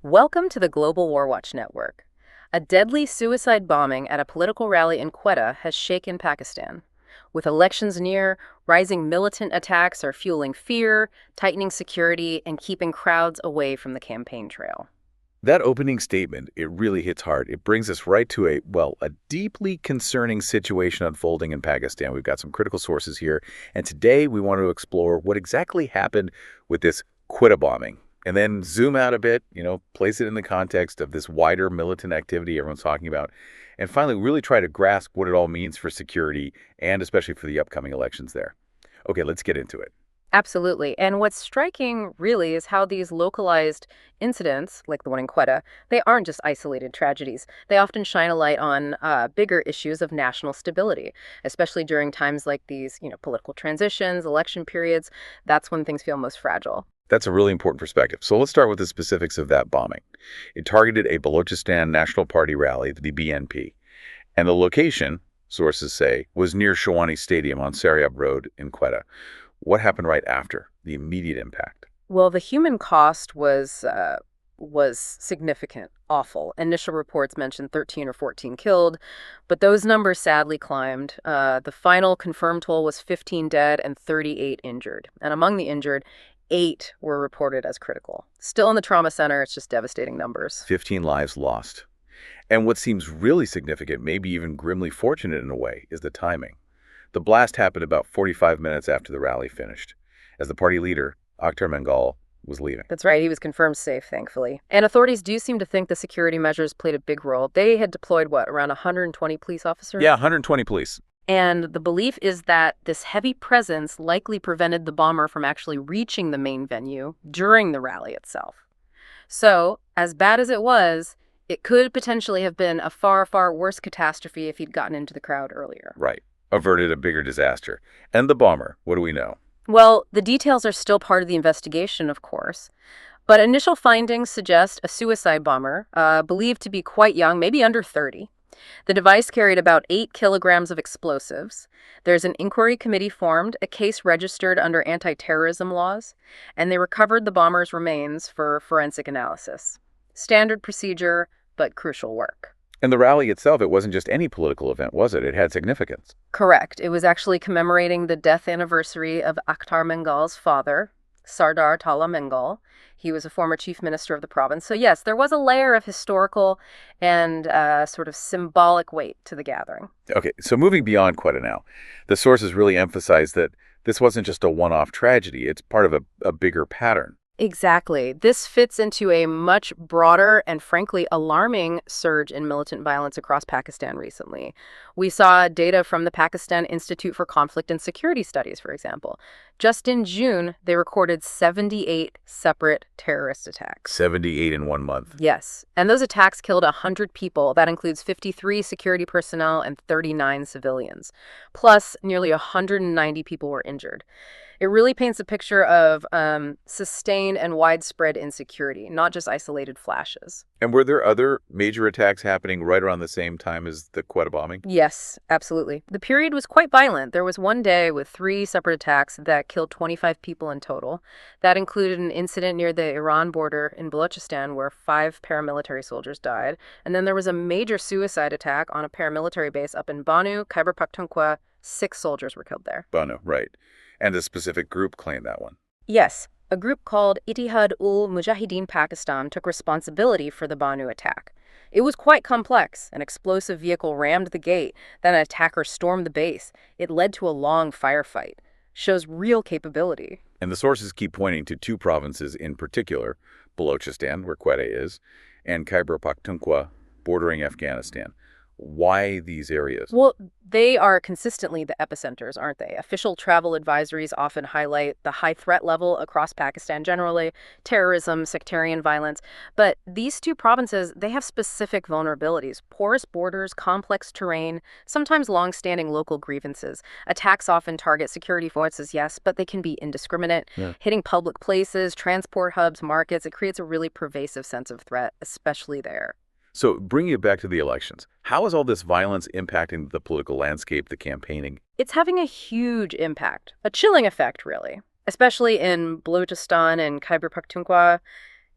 Welcome to the Global WarWatch Network. A deadly suicide bombing at a political rally in Quetta has shaken Pakistan. With elections near, rising militant attacks are fueling fear, tightening security, and keeping crowds away from the campaign trail. That opening statement, it really hits hard. It brings us right to a deeply concerning situation unfolding in Pakistan. We've got some critical sources here, and today we want to explore what exactly happened with this Quetta bombing, and then zoom out a bit, place it in the context of this wider militant activity everyone's talking about, and finally really try to grasp what it all means for security and especially for the upcoming elections there. Okay, let's get into it. Absolutely. And what's striking, really, is how these localized incidents, like the one in Quetta, they aren't just isolated tragedies. They often shine a light on bigger issues of national stability, especially during times like these, political transitions, election periods. That's when things feel most fragile. That's a really important perspective. So let's start with the specifics of that bombing. It targeted a Balochistan National Party rally, the BNP, and the location, sources say, was near Shawani Stadium on Saryab Road in Quetta. What happened right after, the immediate impact? Well, the human cost was significant, awful. Initial reports mentioned 13 or 14 killed, but those numbers sadly climbed. The final confirmed toll was 15 dead and 38 injured. And among the injured, 8 were reported as critical. Still in the trauma center, it's just devastating numbers. 15 lives lost. And what seems really significant, maybe even grimly fortunate in a way, is the timing. The blast happened about 45 minutes after the rally finished, as the party leader, Akhtar Mengal, was leaving. That's right. He was confirmed safe, thankfully. And authorities do seem to think the security measures played a big role. They had deployed, around 120 police officers? Yeah, 120 police. And the belief is that this heavy presence likely prevented the bomber from actually reaching the main venue during the rally itself. So, as bad as it was, it could potentially have been a far, far worse catastrophe if he'd gotten into the crowd earlier. Right. Averted a bigger disaster. And the bomber, what do we know? Well, the details are still part of the investigation, of course. But initial findings suggest a suicide bomber, believed to be quite young, maybe under 30. The device carried about 8 kilograms of explosives. There's an inquiry committee formed, a case registered under anti-terrorism laws, and they recovered the bomber's remains for forensic analysis. Standard procedure, but crucial work. And the rally itself, it wasn't just any political event, was it? It had significance. Correct. It was actually commemorating the death anniversary of Akhtar Mengal's father, Sardar Tala Mengal. He was a former chief minister of the province. So yes, there was a layer of historical and sort of symbolic weight to the gathering. Okay, so moving beyond Quetta now, the sources really emphasize that this wasn't just a one-off tragedy. It's part of a bigger pattern. Exactly. This fits into a much broader and frankly alarming surge in militant violence across Pakistan recently. We saw data from the Pakistan Institute for Conflict and Security Studies, for example. Just in June, they recorded 78 separate terrorist attacks. 78 in 1 month. Yes. And those attacks killed 100 people. That includes 53 security personnel and 39 civilians. Plus, nearly 190 people were injured. It really paints a picture of sustained and widespread insecurity, not just isolated flashes. And were there other major attacks happening right around the same time as the Quetta bombing? Yes, absolutely. The period was quite violent. There was one day with 3 separate attacks that killed 25 people in total. That included an incident near the Iran border in Balochistan where 5 paramilitary soldiers died. And then there was a major suicide attack on a paramilitary base up in Khyber Pakhtunkhwa. 6 soldiers were killed there. Banu, right. And a specific group claimed that one. Yes. A group called Ittihad-ul-Mujahideen Pakistan took responsibility for the Banu attack. It was quite complex. An explosive vehicle rammed the gate, then an attacker stormed the base. It led to a long firefight. Shows real capability. And the sources keep pointing to 2 provinces in particular, Balochistan, where Quetta is, and Khyber Pakhtunkhwa, bordering Afghanistan. Why these areas? Well, they are consistently the epicenters, aren't they? Official travel advisories often highlight the high threat level across Pakistan generally, terrorism, sectarian violence. But these 2 provinces, they have specific vulnerabilities. Porous borders, complex terrain, sometimes long-standing local grievances. Attacks often target security forces, yes, but they can be indiscriminate. Yeah. Hitting public places, transport hubs, markets, it creates a really pervasive sense of threat, especially there. So bringing it back to the elections, how is all this violence impacting the political landscape, the campaigning? It's having a huge impact, a chilling effect, really, especially in Balochistan and Khyber Pakhtunkhwa.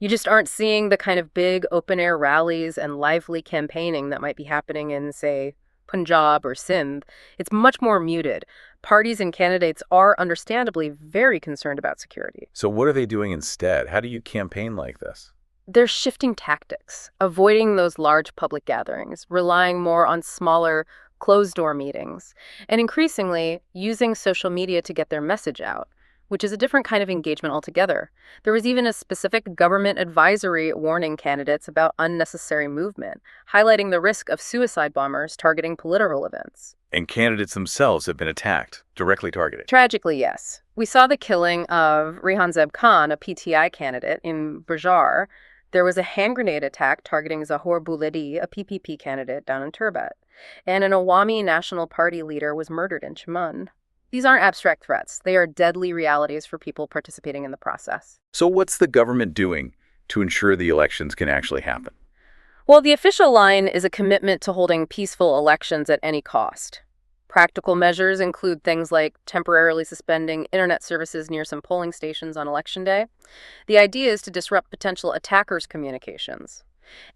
You just aren't seeing the kind of big open-air rallies and lively campaigning that might be happening in, say, Punjab or Sindh. It's much more muted. Parties and candidates are understandably very concerned about security. So what are they doing instead? How do you campaign like this? They're shifting tactics, avoiding those large public gatherings, relying more on smaller, closed-door meetings, and increasingly using social media to get their message out, which is a different kind of engagement altogether. There was even a specific government advisory warning candidates about unnecessary movement, highlighting the risk of suicide bombers targeting political events. And candidates themselves have been attacked, directly targeted. Tragically, yes. We saw the killing of Rehan Zeb Khan, a PTI candidate, in Bajar. There was a hand grenade attack targeting Zahor Bouledi, a PPP candidate, down in Turbat. And an Awami National Party leader was murdered in Chaman. These aren't abstract threats. They are deadly realities for people participating in the process. So what's the government doing to ensure the elections can actually happen? Well, the official line is a commitment to holding peaceful elections at any cost. Practical measures include things like temporarily suspending internet services near some polling stations on Election Day. The idea is to disrupt potential attackers' communications.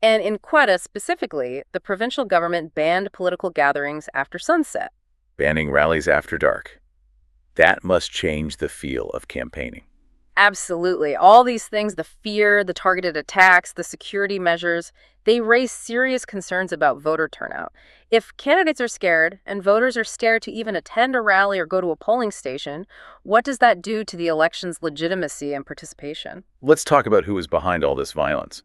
And in Quetta specifically, the provincial government banned political gatherings after sunset. Banning rallies after dark. That must change the feel of campaigning. Absolutely. All these things, the fear, the targeted attacks, the security measures, they raise serious concerns about voter turnout. If candidates are scared and voters are scared to even attend a rally or go to a polling station, what does that do to the election's legitimacy and participation? Let's talk about who is behind all this violence.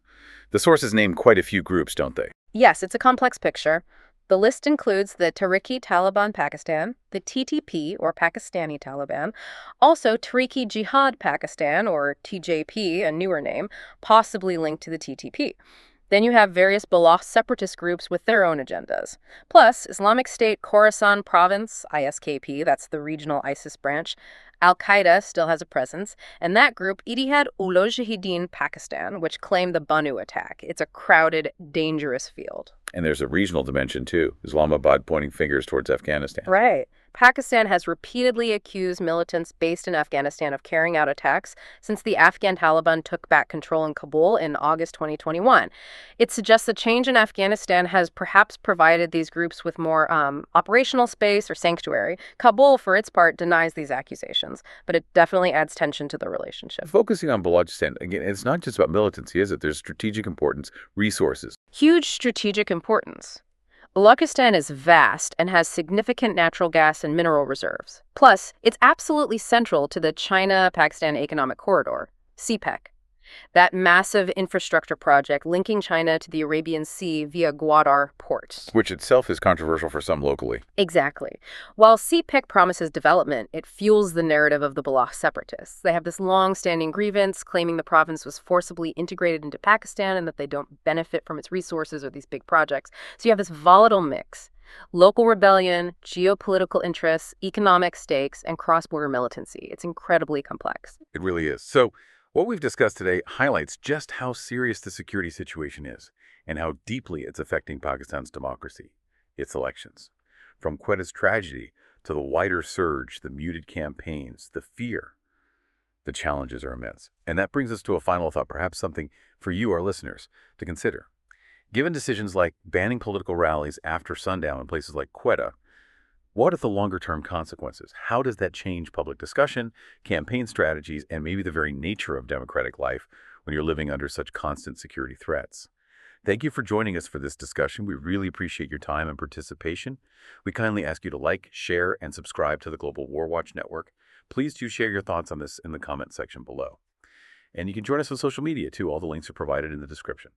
The sources name quite a few groups, don't they? Yes, it's a complex picture. The list includes the Tehrik-i-Taliban Pakistan, the TTP, or Pakistani Taliban, also Tehrik-i-Jihad Pakistan, or TJP, a newer name, possibly linked to the TTP. Then you have various Baloch separatist groups with their own agendas. Plus, Islamic State Khorasan Province, ISKP, that's the regional ISIS branch, Al-Qaeda still has a presence, and that group, Ittihad Ul-Mujahideen Pakistan, which claimed the Banu attack. It's a crowded, dangerous field. And there's a regional dimension, too. Islamabad pointing fingers towards Afghanistan. Right. Pakistan has repeatedly accused militants based in Afghanistan of carrying out attacks since the Afghan Taliban took back control in Kabul in August 2021. It suggests a change in Afghanistan has perhaps provided these groups with more operational space or sanctuary. Kabul, for its part, denies these accusations, but it definitely adds tension to the relationship. Focusing on Balochistan, again, it's not just about militancy, is it? There's strategic importance, resources. Huge strategic importance. Balochistan is vast and has significant natural gas and mineral reserves. Plus, it's absolutely central to the China-Pakistan Economic Corridor, CPEC. That massive infrastructure project linking China to the Arabian Sea via Gwadar port. Which itself is controversial for some locally. Exactly. While CPEC promises development, it fuels the narrative of the Baloch separatists. They have this long-standing grievance claiming the province was forcibly integrated into Pakistan and that they don't benefit from its resources or these big projects. So you have this volatile mix. Local rebellion, geopolitical interests, economic stakes, and cross-border militancy. It's incredibly complex. It really is. So what we've discussed today highlights just how serious the security situation is and how deeply it's affecting Pakistan's democracy, its elections. From Quetta's tragedy to the wider surge, the muted campaigns, the fear, the challenges are immense. And that brings us to a final thought, perhaps something for you, our listeners, to consider. Given decisions like banning political rallies after sundown in places like Quetta, what are the longer-term consequences? How does that change public discussion, campaign strategies, and maybe the very nature of democratic life when you're living under such constant security threats? Thank you for joining us for this discussion. We really appreciate your time and participation. We kindly ask you to like, share, and subscribe to the Global WarWatch Network. Please do share your thoughts on this in the comment section below. And you can join us on social media, too. All the links are provided in the description.